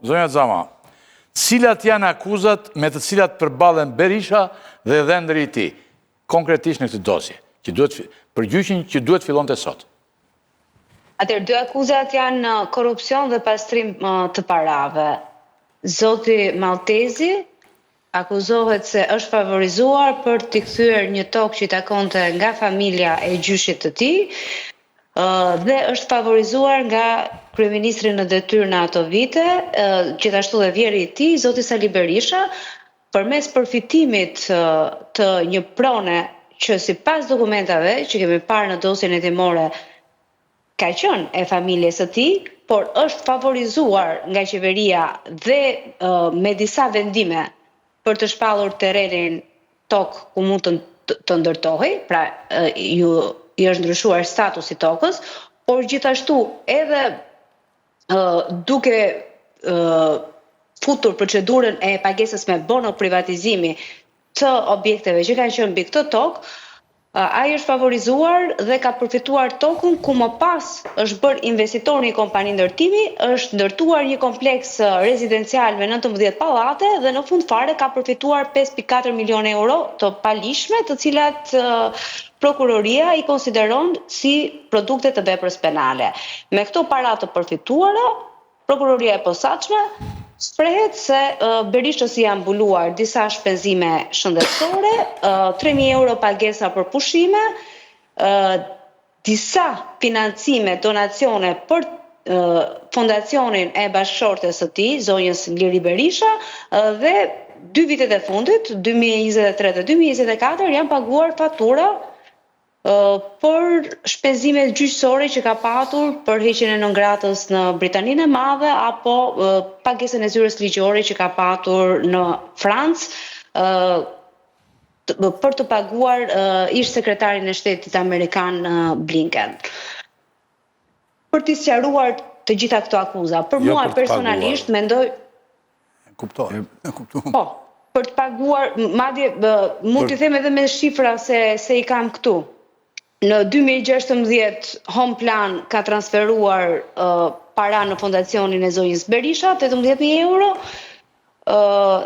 zonja Xama, cilat janë akuzat me të cilat përballen Berisha dhe dhëndri i tij, konkretisht në këtë dosje, përgjyqjen që duhet fillonte sot? Atëherë, dy akuzat janë korrupsion dhe pastrim të parave. Zoti Maltezi akuzohet se është favorizuar për t'i kthyer një tokë që i takonte nga familja e gjyshit të tij, dhe është favorizuar nga kryeministri në detyrë në ato vite, gjithashtu dhe vjeri i tij, zoti Sali Berisha, përmes përfitimit të një prone që sipas dokumentave që kemi parë në dosjen hetimore ka qenë e familjes së tij, por është favorizuar nga qeveria dhe me disa vendime për të shpallur terrenin tokë ku mund të ndërtohej, pra i është ndryshuar statusi tokës, por gjithashtu edhe duke futur procedurën e pagesës me bono privatizimi të objekteve që kanë qenë mbi këtë tokë, ai është favorizuar dhe ka përfituar tokën ku më pas është bërë investitor një kompani ndërtimi, është ndërtuar një kompleks rezidencial me 19 pallate dhe në fund fare ka përfituar 5.4 milion euro të palishme, të cilat prokuroria i konsideron si produkte të veprës penale. Me këto para të përfituara, prokuroria e posaçme shprehet se Berishës i janë mbuluar disa shpenzime shëndetësore, 3.000 euro pagesa për pushime, disa financime, donacione për fondacionin e bashkëshortes së tij, zonjës Liri Berisha, dhe 2 vitet e fundit, 2023 dhe 2024, janë paguar fatura për shpenzimet gjyqësore që ka patur për heqjen e nëngratës në Britaninë e Madhe apo pagesën e zyres ligjore që ka patur në Francë për të paguar ish sekretarin e shtetit amerikan Blinken. Për t'i sqaruar të gjitha këto akuza, për mua personalisht mendoj Kuptoj. Po, për të paguar, madje mund t'i them edhe me shifra se i kam këtu. Në 2016, Home Plan ka transferuar para në fondacionin e zonjës Berisha, 18.000 euro,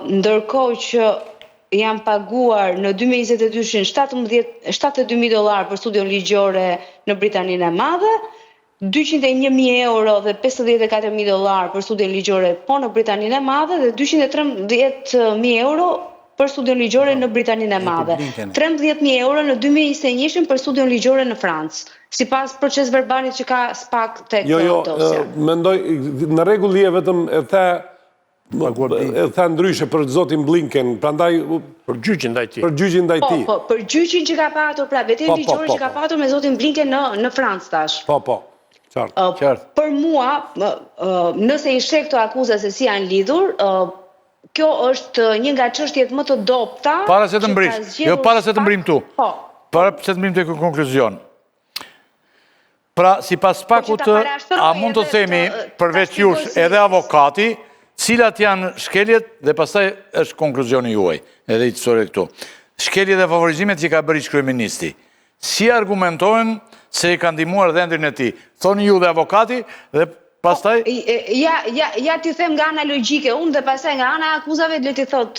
ndërkohë që janë paguar në 2022 $72.000 për studion ligjore në Britaninë e Madhe, 201.000 euro dhe $54.000 për studion ligjore po në Britaninë e Madhe dhe 213.000 euro për studion ligjore në Britaninë e Madhe. 13.000 euro në 2021 për studion ligjore në Francë, sipas proces verbalit që ka SPAK tek dosja. Mendoj, në rregull je vetëm e tha ndryshe për zotin Blinken, prandaj për gjyqin ndaj tij. Për gjyqin ndaj tij. Po, për gjyqin që ka patur, pra vetëm ligjore që ka patur me zotin Blinken në Francë tash. Po. Qartë. Për mua, nëse i sheh këto akuza se si janë lidhur, kjo është një nga çështjet më të dobta. Para se të mbrim tu. Para se të mbrim te konkluzion. Pra, sipas SPAK-ut, a mund të themi përveç jush edhe avokati, cilat janë shkeljet dhe pastaj është konkluzioni juaj, edhe i çore këtu. Shkeljet dhe favorizimet që ka bërë ish-kryeministi. Si argumentohen se i ka ndihmuar dhëndrin e tij? Thoni ju dhe avokati dhe pastaj? Ja t'i them nga ana logjike unë dhe pastaj nga ana e akuzave le t'i thot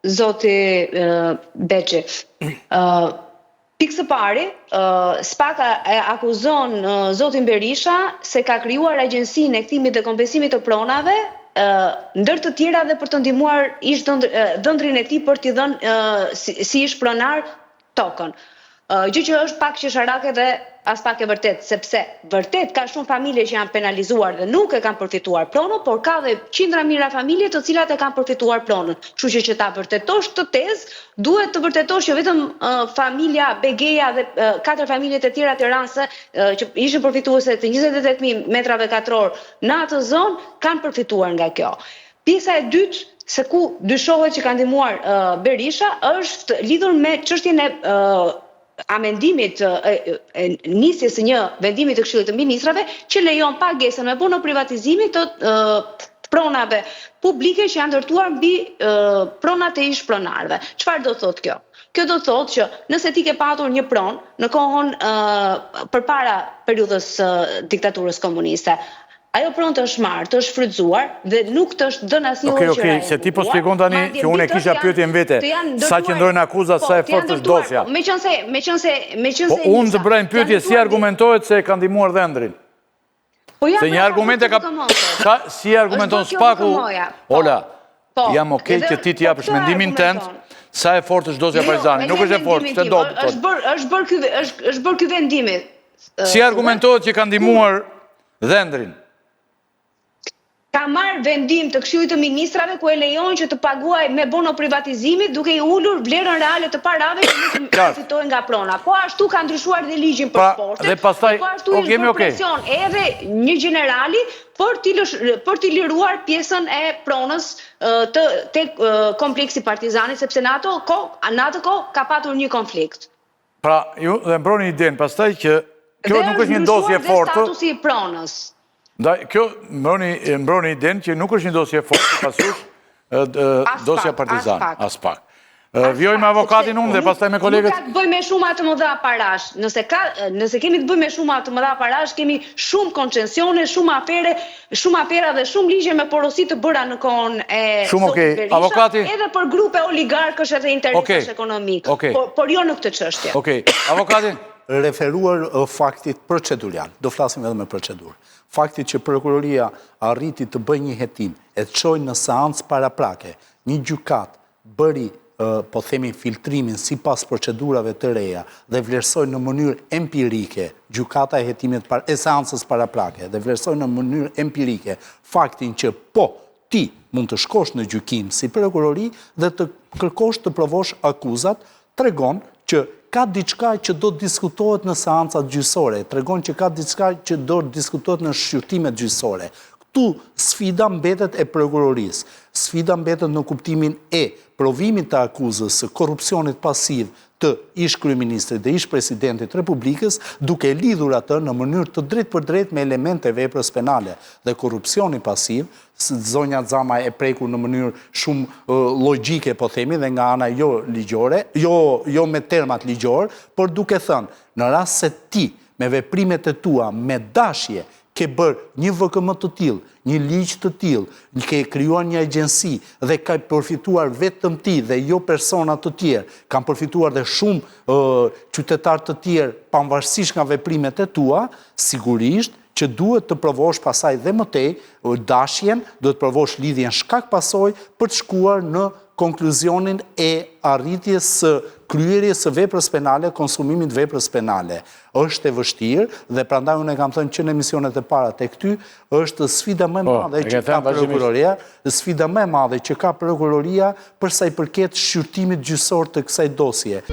zoti Beçi. Pikë së pari, SPAK akuzon zotin Berisha se ka krijuar agjencinë e kthimit dhe kompensimit të pronave, ndër të tjera dhe për të ndihmuar ish dhëndrin e tij për t'i dhënë si ish pronar tokën. Gjë që është pak qesharake dhe as pak e vërtet, sepse vërtet ka shumë familje që janë penalizuar dhe nuk e kanë përfituar pronën, por ka dhe qindra mijëra familje të cilat e kanë përfituar pronën. Kështu që ta vërtetosh këtë tezë, duhet të vërtetosh që vetëm familja Begeja dhe 4 familjet e tjera tiranëse që ishin përfituese të 28.000 metrave katror në atë zonë kanë përfituar nga kjo. Pjesa e dytë, se ku dyshohet që ka ndihmuar Berisha, është lidhur me çështjen e amendimit nisjes së një vendimi të Këshillit të Ministrave që lejon pagesën me bono privatizimi të pronave publike që janë ndërtuar mbi pronat e ish pronarëve. Çfarë do thotë kjo? Kjo do thotë që nëse ti ke patur një pronë në kohën përpara periudhës diktaturës komuniste, ajo pronë të është marrë, të është shfrytzuar dhe nuk të është dënë asnjë gjë. Okej, se ti po shpjegon tani që unë e kisha pyetjen vete, sa që ndrojnë akuzat, sa e fortë është dosja. Po unë të brejnë pyetje si argumentohet se e ka ndihmuar Dhëndrin. Se një argument e ka... Si argumenton Spaku... Ola, jam okej që ti t'japësh mendimin tënd, sa e fortë është dosja Partizani. Nuk është e fortë, se do të thotë. është bërë ky vendimi. Si argumentohet që ka ndihmuar Dhëndrin? Ka marrë vendim të Këshillit të Ministrave ku e lejon që të paguaj me bono privatizimi duke i ulur vlerën reale të parave që nuk fitojnë nga prona. Po ashtu ka ndryshuar dhe ligjin për sportet, po ashtu i bërë presion edhe një generali për t'i liruar pjesën e pronës të kompleksi Partizanit, sepse në atë kohë ka patur një konflikt. Pra, ju dhe mbroni idenë, pastaj që kjo nuk është një dosje fortë. Dhe statusi i pronës. Kjo mbroni idenë që nuk është një dosje fortë, pasush dosja Partizan, as pak. Vjojmë avokatin unë dhe pastaj me kolegët. Nuk ka të bëj me shumë atë më dha parash. Nëse kemi të bëj me shumë atë më dha parash, kemi shumë koncensione, shumë afera dhe shumë ligje me porosi të bëra në kohën e Zotit Berisha, edhe për grupe oligarkësh edhe interesash ekonomik, por jo në këtë çështje. Okej, avokatin? Referuar faktit procedurial, do flasim edhe me procedurë. Faktit që prokuroria arriti të bëj një hetim e të çojë në seancë paraprake, një gjykat bëri po themi filtrimin sipas procedurave të reja dhe vlerësoi në mënyrë empirike gjykata e hetimit e seancës paraprake dhe vlerësoi në mënyrë empirike faktin që po ti mund të shkosh në gjykim si prokurori dhe të kërkosh të provosh akuzat, tregon që ka diçka që do të diskutohet në seancat gjyqësore, tregon që ka diçka që do të diskutohet në shqyrtimet gjyqësore. Këtu sfida mbetet e prokurorisë, sfida mbetet në kuptimin e provimit të akuzës së korrupsionit pasiv të ish kryeministrit dhe ish presidentit Republikës, duke lidhur atë në mënyrë të drejtë për drejtë me elemente veprës penale. Dhe korrupsioni pasiv, zonja Xama e prekur në mënyrë shumë logjike, po themi, dhe nga ana jo ligjore, jo me termat ligjor, por duke thënë, në rast se ti me veprimet e tua, me dashje, ke bërë një VKM të tillë, një ligj të tillë, ke krijuar një agjenci dhe ka përfituar vetëm ti dhe jo persona të tjerë, kanë përfituar dhe shumë qytetarë të tjerë pavarësisht nga veprimet e tua, sigurisht që duhet të provosh pasaj dhe mëtej dashjen, duhet të provosh lidhjen shkak pasoj për të shkuar në konkluzionin e arritjes së kryerjes së veprës penale, konsumimit veprës penale. Është e vështirë dhe prandaj unë e kam thënë që në emisionet e para tek ty është sfida më e madhe që ka prokuroria, sfida më e madhe që ka prokuroria për sa i përket shqyrtimit gjyqësor të kësaj dosje.